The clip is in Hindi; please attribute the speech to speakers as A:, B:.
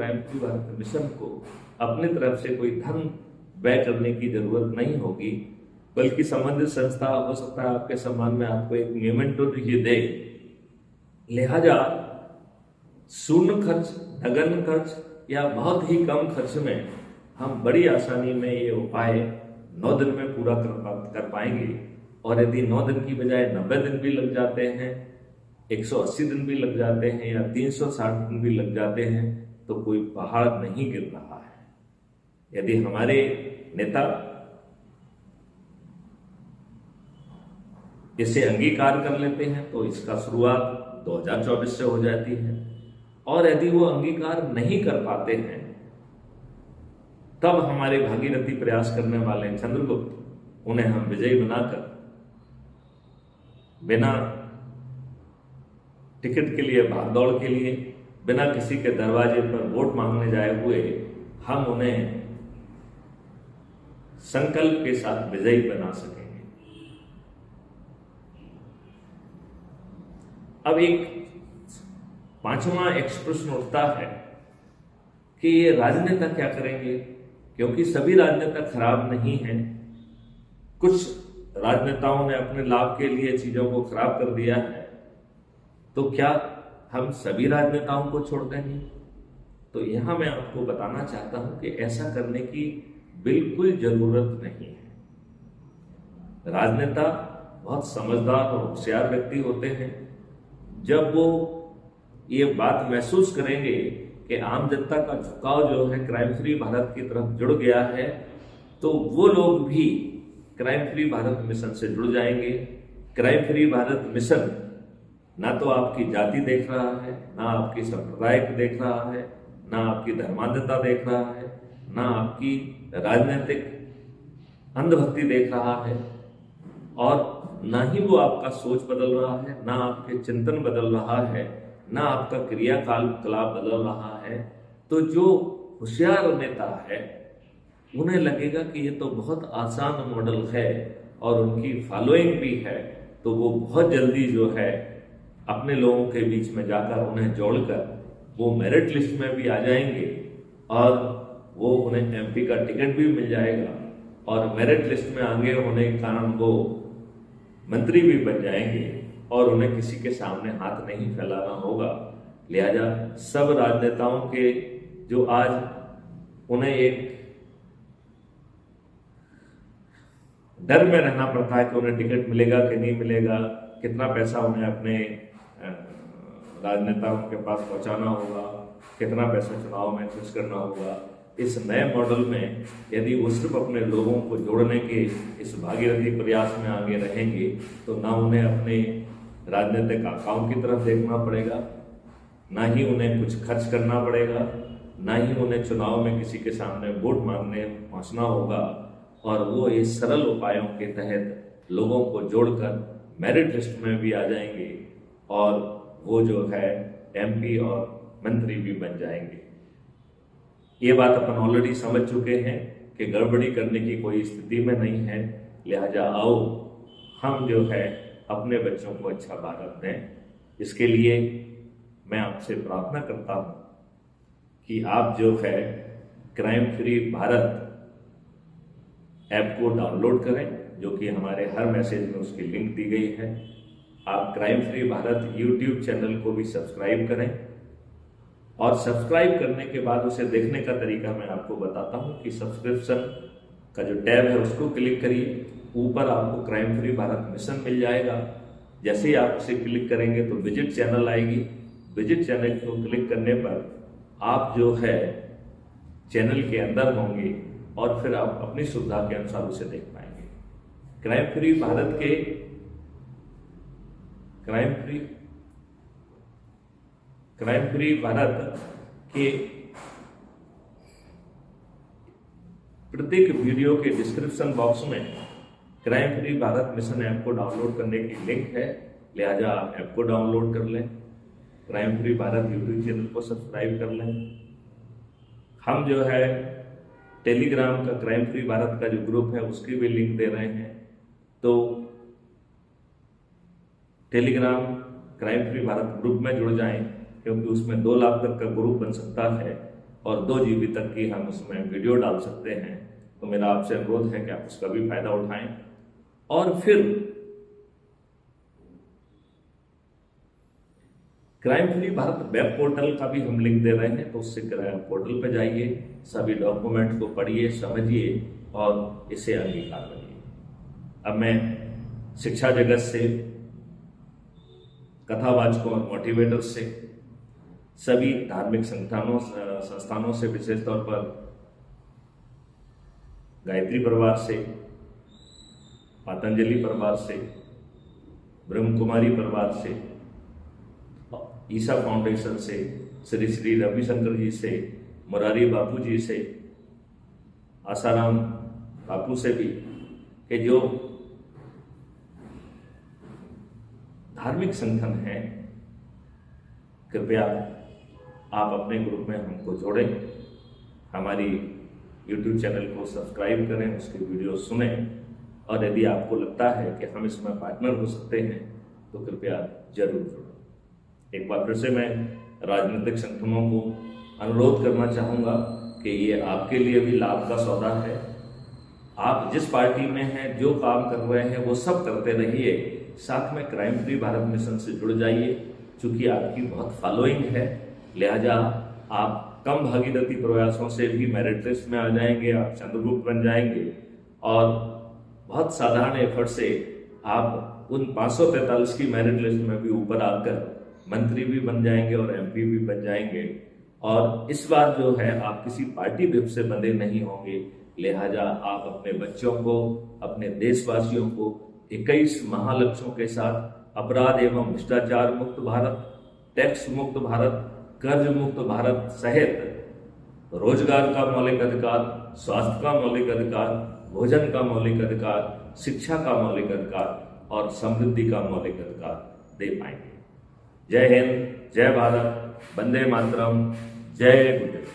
A: क्राइम फ्री भारत मिशन को अपनी तरफ से कोई धन व्यय करने की जरूरत नहीं होगी, बल्कि संबंधित संस्था हो सकता है आपके सम्मान में आपको एक मेमेंटो ये दे। लिहाजा शून्य खर्च, नगण्य खर्च या बहुत ही कम खर्च में हम बड़ी आसानी में ये उपाय 9 दिन में पूरा कर पाएंगे। और यदि 9 दिन की बजाय 90 दिन भी लग जाते हैं, 180 दिन भी लग जाते हैं या 360 दिन भी लग जाते हैं, तो कोई पहाड़ नहीं गिर रहा है। यदि हमारे नेता इसे अंगीकार कर लेते हैं तो इसका शुरुआत 2024 से हो जाती है। और यदि वो अंगीकार नहीं कर पाते हैं, तब हमारे भागीरथी प्रयास करने वाले चंद्रगुप्त, उन्हें हम विजयी बनाकर बिना टिकट के लिए, भागदौड़ के लिए, बिना किसी के दरवाजे पर वोट मांगने जाए हुए हम उन्हें संकल्प के साथ विजयी बना सकेंगे। अब एक 5वां प्रश्न उठता है कि ये राजनेता क्या करेंगे, क्योंकि सभी राजनेता खराब नहीं हैं। कुछ राजनेताओं ने अपने लाभ के लिए चीजों को खराब कर दिया है, तो क्या हम सभी राजनेताओं को छोड़ देंगे? तो यहां मैं आपको बताना चाहता हूं कि ऐसा करने की बिल्कुल जरूरत नहीं है। राजनेता बहुत समझदार और होशियार व्यक्ति होते हैं। जब वो ये बात महसूस करेंगे कि आम जनता का झुकाव जो है क्राइम फ्री भारत की तरफ जुड़ गया है, तो वो लोग भी क्राइम फ्री भारत मिशन से जुड़ जाएंगे। क्राइम फ्री भारत मिशन ना तो आपकी जाति देख रहा है, ना आपकी संप्रदाय को देख रहा है, ना आपकी धर्मांधता देख रहा है, ना आपकी राजनीतिक अंधभक्ति देख रहा है, और ना ही वो आपका सोच बदल रहा है, ना आपके चिंतन बदल रहा है, ना आपका क्रियाकलाप बदल रहा है। तो जो होशियार नेता है उन्हें लगेगा कि ये तो बहुत आसान मॉडल है और उनकी फॉलोइंग भी है, तो वो बहुत जल्दी जो है अपने लोगों के बीच में जाकर उन्हें जोड़कर वो मेरिट लिस्ट में भी आ जाएंगे और वो उन्हें एमपी का टिकट भी मिल जाएगा, और मेरिट लिस्ट में आगे होने के कारण वो मंत्री भी बन जाएंगे और उन्हें किसी के सामने हाथ नहीं फैलाना होगा। लिहाजा सब राजनेताओं के जो आज उन्हें एक डर में रहना पड़ता है कि उन्हें टिकट मिलेगा कि नहीं मिलेगा, कितना पैसा उन्हें अपने राजनेताओं के पास पहुंचाना होगा, कितना पैसा चुनाव में खर्च करना होगा। इस नए मॉडल में यदि वो सिर्फ अपने लोगों को जोड़ने के इस भागीरथी प्रयास में आगे रहेंगे, तो ना उन्हें अपने राजनीतिक आकाओं की तरफ देखना पड़ेगा, ना ही उन्हें कुछ खर्च करना पड़ेगा, ना ही उन्हें चुनाव में किसी के सामने वोट मांगने पहुंचना होगा, और वो इस सरल उपायों के तहत लोगों को जोड़कर मेरिट लिस्ट में भी आ जाएंगे और वो जो है एमपी और मंत्री भी बन जाएंगे। ये बात अपन ऑलरेडी समझ चुके हैं कि गड़बड़ी करने की कोई स्थिति में नहीं है। लिहाजा आओ हम जो है अपने बच्चों को अच्छा भारत दें। इसके लिए मैं आपसे प्रार्थना करता हूं कि आप जो है क्राइम फ्री भारत ऐप को डाउनलोड करें, जो कि हमारे हर मैसेज में उसकी लिंक दी गई है। आप crime free Bharat YouTube channel को भी सब्सक्राइब करें, और सब्सक्राइब करने के बाद उसे देखने का तरीका मैं आपको बताता हूं कि सब्सक्रिप्शन का जो टैब है उसको क्लिक करिए, ऊपर आपको क्राइम फ्री भारत मिशन मिल जाएगा। जैसे ही आप उसे क्लिक करेंगे तो विजिट चैनल आएगी। विजिट चैनल को क्लिक करने पर आप जो है चैनल के अंदर होंगे और फिर आप अपनी सुविधा के अनुसार उसे देख पाएंगे। क्राइम फ्री भारत के क्राइम फ्री भारत के प्रत्येक वीडियो के डिस्क्रिप्शन बॉक्स में crime free Bharat mission app को डाउनलोड करने की लिंक है। लिहाजा आप ऐप को डाउनलोड कर लें, crime free Bharat YouTube channel को सब्सक्राइब कर लें। हम जो है टेलीग्राम का क्राइम फ्री भारत का जो ग्रुप है उसकी भी लिंक दे रहे हैं, तो Telegram crime free Bharat group में जुड़ जाएं, क्योंकि उसमें 2 लाख तक का ग्रुप बन सकता है। और 2 GB तक की हम उसमें वीडियो डाल सकते हैं। तो मेरा आपसे अनुरोध है कि आप उसका भी फायदा उठाएं। और फिर crime free Bharat web portal का भी हम लिंक दे रहे हैं, तो उससे क्राइम पोर्टल पर जाइए, सभी डॉक्यूमेंट को पढ़िए, समझिए और इसे अंगीकार करिए। अब मैं शिक्षा जगत से, कथावाचकों और मोटिवेटर्स से, सभी धार्मिक संस्थानों से, विशेष तौर पर गायत्री परिवार से, पतंजलि परिवार से, ब्रह्म कुमारी परिवार से, ईसा फाउंडेशन से, श्री श्री रविशंकर जी से, मुरारी बापू जी से, आसाराम बापू से भी, कि जो धार्मिक संगठन हैं, कृपया आप अपने ग्रुप में हमको जोड़ें, हमारी YouTube चैनल को सब्सक्राइब करें, उसकी वीडियो सुनें, और यदि आपको लगता है कि हम इसमें पार्टनर हो सकते हैं तो कृपया जरूर जुड़ें। एक बार फिर से मैं राजनीतिक संगठनों को अनुरोध करना चाहूँगा कि ये आपके लिए भी लाभ का सौदा है। आप जिस पार्टी में हैं, जो काम कर रहे हैं, वो सब करते रहिए, साथ में क्राइम फ्री भारत मिशन से जुड़ जाइए। चूँकि आपकी बहुत फॉलोइंग है, लिहाजा आप कम भागीरथी प्रयासों से भी मेरिट लिस्ट में आ जाएंगे, आप चंद्रगुप्त बन जाएंगे, और बहुत साधारण एफर्ट से आप उन 543 की मेरिट लिस्ट में भी ऊपर आकर मंत्री भी बन जाएंगे और MP भी बन जाएंगे। और इस बार जो है आप किसी पार्टी विप से बंधे नहीं होंगे, लिहाजा आप अपने बच्चों को, अपने देशवासियों को 21 महालक्ष्यों के साथ अपराध एवं भ्रष्टाचार मुक्त भारत, टैक्स मुक्त भारत, कर्ज मुक्त भारत सहित रोजगार का मौलिक अधिकार, स्वास्थ्य का मौलिक अधिकार, भोजन का मौलिक अधिकार, शिक्षा का मौलिक अधिकार और समृद्धि का मौलिक अधिकार दे पाएंगे। जय हिंद, जय भारत, वंदे मातरम, जय गुरुदेव।